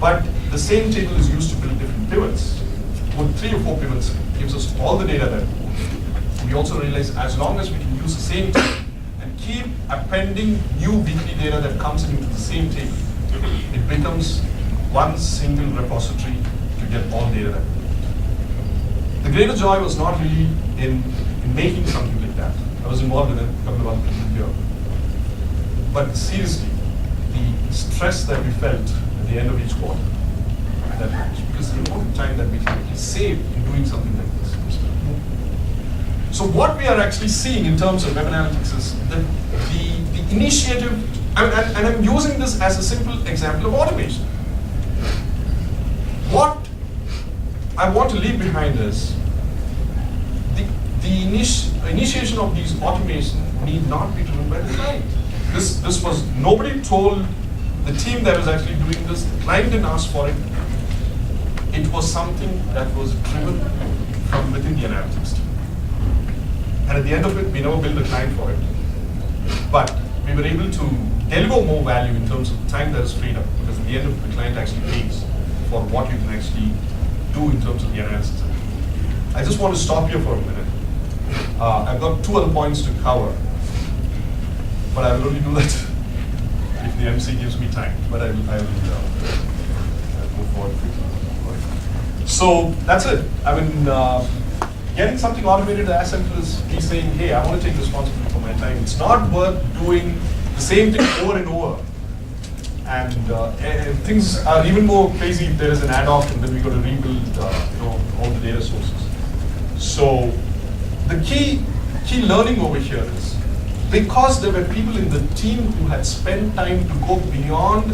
But the same table is used to build different pivots. With 3 or 4 pivots gives us all the data that we also realize as long as we can use the same table and keep appending new weekly data that comes into the same table, it becomes one single repository to get all data that we need. The greater joy was not really in making something like that. I was involved in it a couple of months here. But seriously, the stress that we felt at the end of each quarter, because the amount of time that we can actually save in doing something like this. So what we are actually seeing in terms of web analytics is that the initiative, and I'm using this as a simple example of automation. What I want to leave behind is the initiation of these automation need not be driven by the client. This was, nobody told the team that was actually doing this, the client didn't ask for it. It was something that was driven from within the analytics team. And at the end of it, we never built a client for it. But we were able to deliver more value in terms of the time that is freed up, because at the end of it, the client actually pays for what you can actually do in terms of the analysis. I just want to stop here for a minute. I've got 2 other points to cover, but I will only do that if the MC gives me time. But I will move forward quickly. So that's it. I mean, getting something automated as simple as me saying, hey, I want to take responsibility for my time. It's not worth doing the same thing over and over. And things are even more crazy if there is an ad hoc and then we got to rebuild all the data sources. So the key learning over here is, because there were people in the team who had spent time to go beyond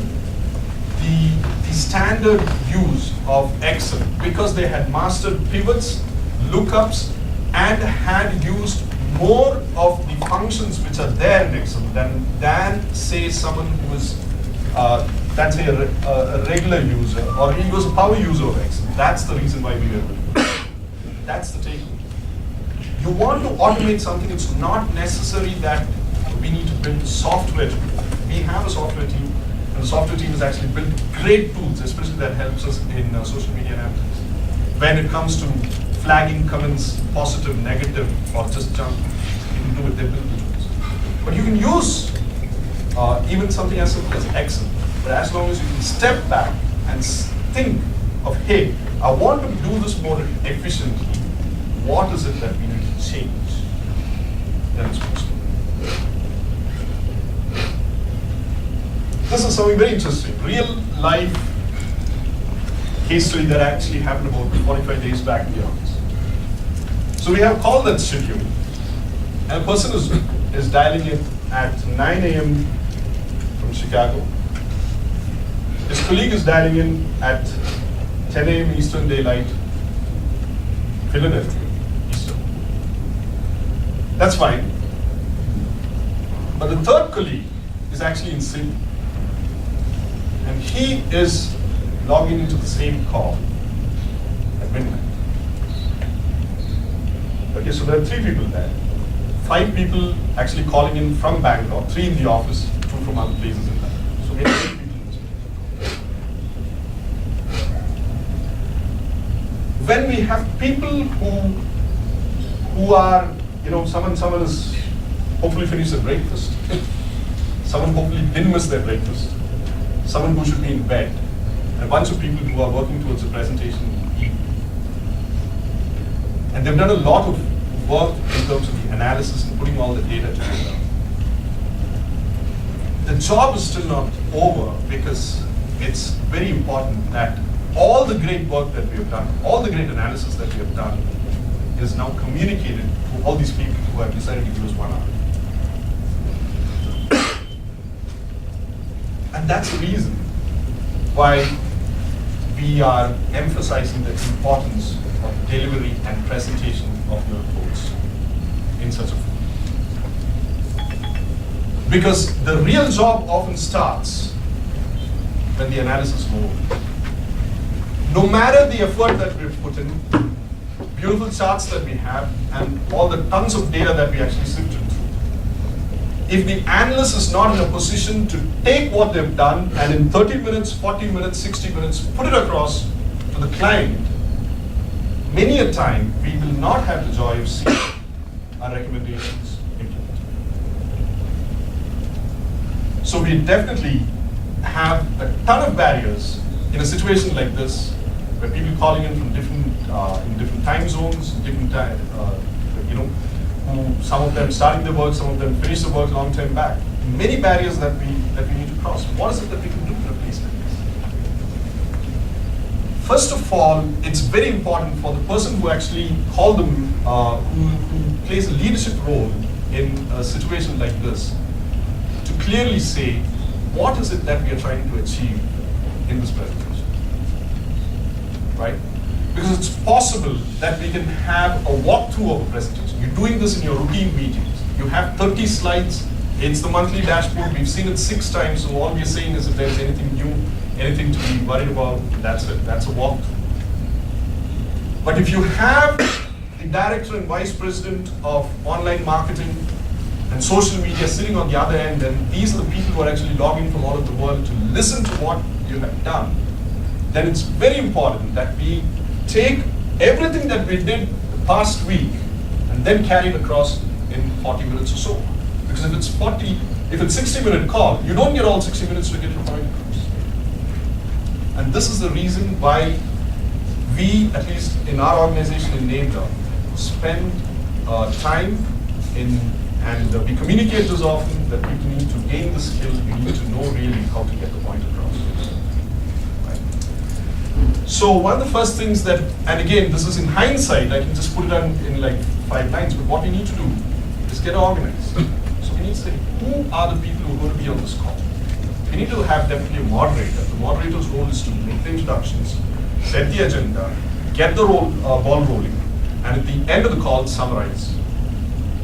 the standard use of Excel, because they had mastered pivots, lookups, and had used more of the functions which are there in Excel than say someone who was let's say a regular user, or he was a power user of Excel. That's the reason why we were able to do it. That's the takeaway. You want to automate something, it's not necessary that we need to build software to do it. We have a software team, and the software team has actually built great tools, especially that helps us in social media analytics. When it comes to flagging comments, positive, negative, or just junk, you can do it, they build the tools. But you can use even something as simple as Excel, but as long as you can step back and think of, hey, I want to do this more efficiently, what is it that we need to change? Then it's possible. This is something very interesting. Real life case study that actually happened about 45 days back in the office. So we have a call that's scheduled, and a person is dialing in at 9 a.m. from Chicago. His colleague is dialing in at 10 a.m. Eastern Daylight, Philadelphia, Eastern. That's fine. But the third colleague is actually in Sydney. And he is logging into the same call at midnight. Okay, so there are 3 people there. 5 people actually calling in from Bangalore, 3 in the office, 2 from other places in that. So we have 8 people in this. When we have people who are, someone is hopefully finished their breakfast, someone hopefully didn't miss their breakfast, someone who should be in bed, and a bunch of people who are working towards a presentation in the evening. And they've done a lot of work in terms of the analysis and putting all the data together. The job is still not over, because it's very important that all the great work that we have done, all the great analysis that we have done, is now communicated to all these people who have decided to give us 1 hour. And that's the reason why we are emphasizing the importance of delivery and presentation of your reports in such a form. Because the real job often starts when the analysis is over. No matter the effort that we've put in, beautiful charts that we have, and all the tons of data that we actually sifted through, if the analyst is not in a position to take what they've done and in 30 minutes, 40 minutes, 60 minutes, put it across to the client, many a time we will not have the joy of seeing our recommendations implemented. So we definitely have a ton of barriers in a situation like this, where people calling in from different in different time zones, different time, who some of them starting the work, some of them finish the work long time back. Many barriers that we need to cross. What is it that we can do to replace like this? First of all, it's very important for the person who actually called them, who plays a leadership role in a situation like this, to clearly say, what is it that we are trying to achieve in this presentation, right? Because it's possible that we can have a walkthrough of a presentation. You're doing this in your routine meetings. You have 30 slides. It's the monthly dashboard. We've seen it 6 times. So all we're saying is if there's anything new, anything to be worried about, that's it. That's a walkthrough. But if you have the director and vice president of online marketing and social media sitting on the other end, then these are the people who are actually logging from all over the world to listen to what you have done, then it's very important that we take everything that we did the past week and then carry it across in 40 minutes or so. Because if it's 60-minute call, you don't get all 60 minutes to get your point across. And this is the reason why we, at least in our organization in Nabler, spend time in, and we communicate this often, that people need to gain the skill, you need to know really how to get the point across. So one of the first things that, and again, this is in hindsight, I can just put it on in like 5 lines, but what we need to do is get organized. So we need to say, who are the people who are going to be on this call? We need to have definitely a moderator. The moderator's role is to make the introductions, set the agenda, get the ball rolling, and at the end of the call, summarize.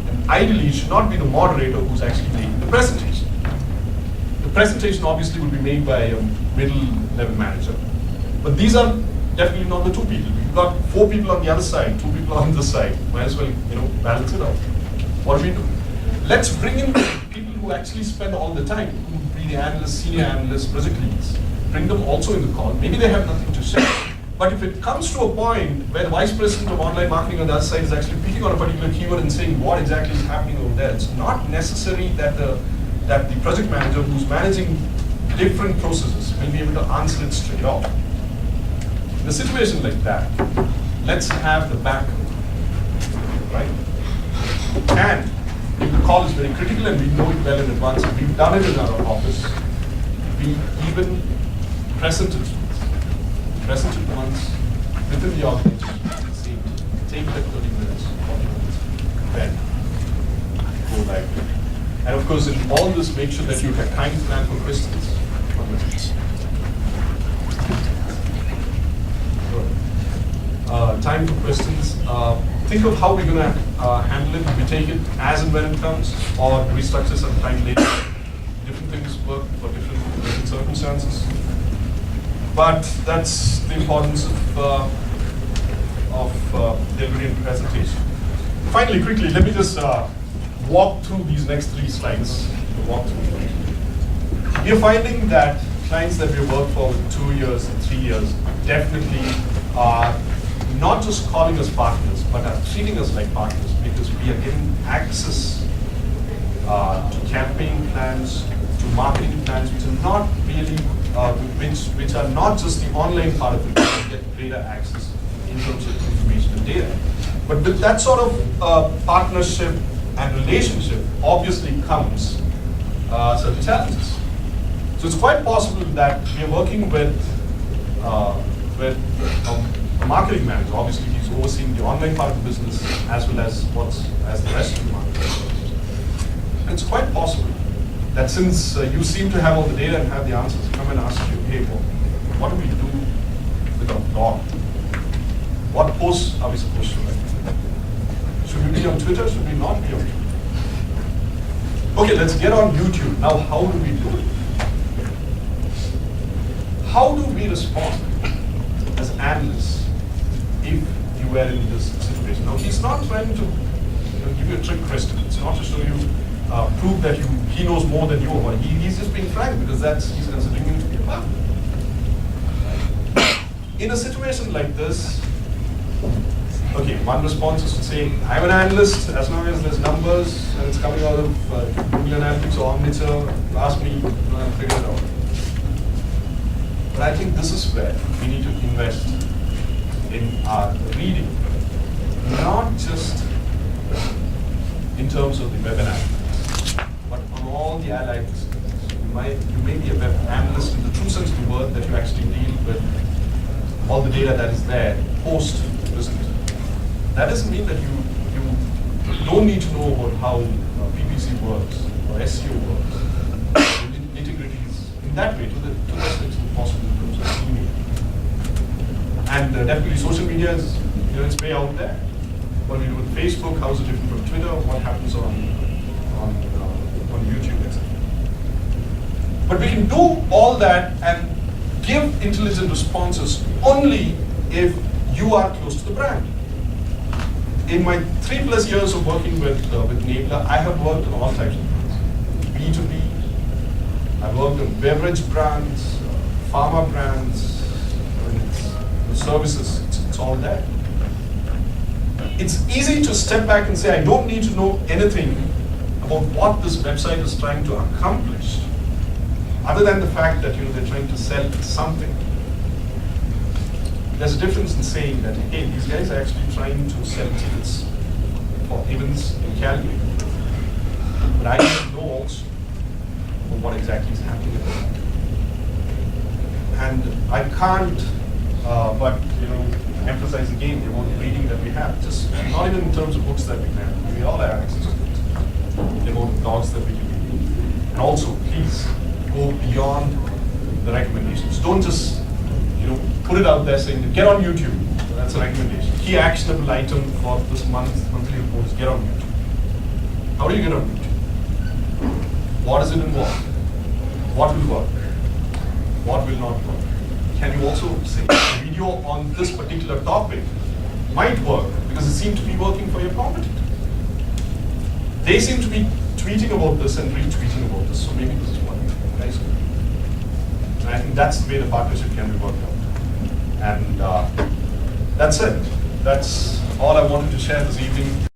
And ideally, it should not be the moderator who's actually making the presentation. The presentation obviously will be made by a middle-level manager. But these are definitely not the 2 people. We've got 4 people on the other side, 2 people on this side. Might as well, balance it out. What do we do? Let's bring in people who actually spend all the time, who would be the analysts, senior analysts, project leads. Bring them also in the call. Maybe they have nothing to say. But if it comes to a point where the vice president of online marketing on the other side is actually picking on a particular keyword and saying what exactly is happening over there, it's not necessary that the project manager who's managing different processes will be able to answer it straight off. In a situation like that, let's have the backup, right? And if the call is very critical and we know it well in advance, we've done it in our office, we even present it once within the organization. See, take that 30 minutes, 40 minutes, then go live. And of course, in all this, make sure that you have time to plan for questions. Time for questions. Think of how we're going to handle it. Do we take it as and when it comes, or do we structure some time later? Different things work for different circumstances. But that's the importance of delivery and presentation. Finally, quickly, let me just walk through these next 3 slides. We are finding that clients that we work for 2 years and 3 years definitely are not just calling us partners, but are treating us like partners, because we are getting access to campaign plans, to marketing plans, which are not really, which are not just the online part of it, we get greater access in terms of information and data. But with that sort of partnership and relationship, obviously comes certain challenges. So it's quite possible that we are working with a marketing manager. Obviously, he's overseeing the online part of the business as well as the rest of the market. And it's quite possible that since you seem to have all the data and have the answers, come and ask you, hey, well, what do we do with our blog? What posts are we supposed to write? Should we be on Twitter? Should we not be on Twitter? Okay, let's get on YouTube. Now, how do we do it? How do we respond as analysts if you were in this situation? Now, he's not trying to give you a trick question. It's not to show you prove that he knows more than you, or he's just being frank because he's considering you to be a partner. In a situation like this, okay, one response is to say, I'm an analyst, as long as there's numbers and it's coming out of Google Analytics or Omniture, ask me, I'll figure it out. But I think this is where we need to invest in our reading, not just in terms of the web analytics, but on all the allied disciplines. You may be a web analyst in the true sense of the word, that you actually deal with all the data that is there post-visit. That doesn't mean that you don't need to know about how PPC works or SEO works. Nitty-gritties in that way to the best extent possible in terms of email. And definitely social media is, it's way out there. What we do with Facebook, how is it different from Twitter, what happens on YouTube, etc. But we can do all that and give intelligent responses only if you are close to the brand. In my 3+ years of working with Nabler, I have worked on all types of brands. B2B, I've worked on beverage brands, pharma brands, services, it's all there. It's easy to step back and say, I don't need to know anything about what this website is trying to accomplish, other than the fact that they're trying to sell something. There's a difference in saying that, hey, these guys are actually trying to sell tickets for events in Calgary. But I need to know also what exactly is happening at the moment. And I can't but emphasize again the amount of reading that we have, just not even in terms of books that we have. We all have access to it. The amount of blogs that we can read. And also, please go beyond the recommendations. Don't just put it out there saying, get on YouTube. That's a recommendation. Key actionable item for this monthly report is get on YouTube. How do you get on YouTube? What does it involve? What will work? What will not work? Can you also say a video on this particular topic might work because it seemed to be working for your competitor? They seem to be tweeting about this and retweeting about this, so maybe this is what you guys can do. And I think that's the way the partnership can be worked out. And that's it. That's all I wanted to share this evening.